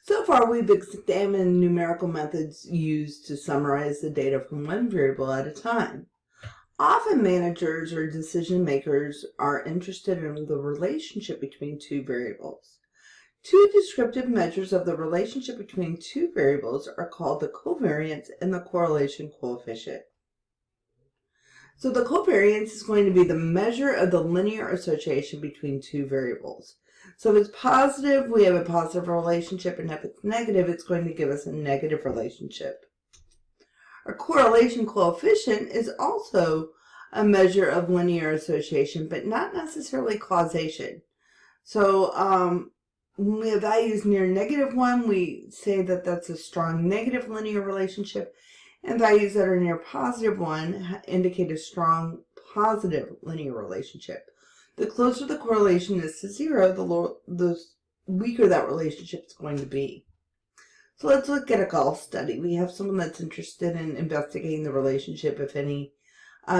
So far, we've examined numerical methods used to summarize the data from one variable at a time. Often managers or decision makers are interested in the relationship between two variables. Two descriptive measures of the relationship between two variables are called the covariance and the correlation coefficient. So the covariance is going to be the measure of the linear association between two variables. So if it's positive, we have a positive relationship, and if it's negative, it's going to give us a negative relationship. Our correlation coefficient is also a measure of linear association, but not necessarily causation. So when we have values near -1, we say that that's a strong negative linear relationship, and values that are near +1 indicate a strong positive linear relationship. The closer the correlation is to 0, the weaker that relationship is going to be. So let's look at a golf study. We have someone that's interested in investigating the relationship, if any,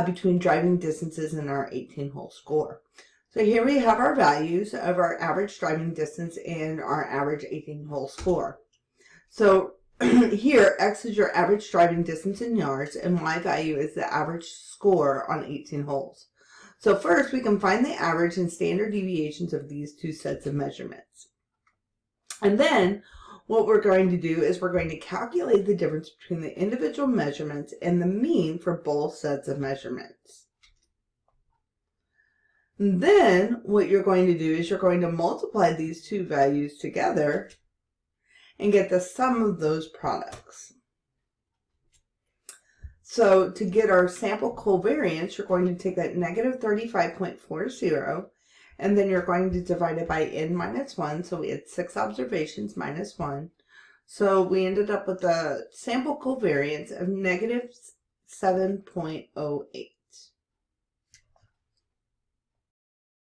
between driving distances and our 18-hole score. So here we have our values of our average driving distance and our average 18-hole score. So here, X is your average driving distance in yards, and Y value is the average score on 18 holes. So first, we can find the average and standard deviations of these two sets of measurements. And then, what we're going to do is we're going to calculate the difference between the individual measurements and the mean for both sets of measurements. And then, what you're going to do is you're going to multiply these two values together and get the sum of those products. So to get our sample covariance, you're going to take that -35.40, and then you're going to divide it by n-1. So we had 6 observations minus 1. So we ended up with a sample covariance of -7.08.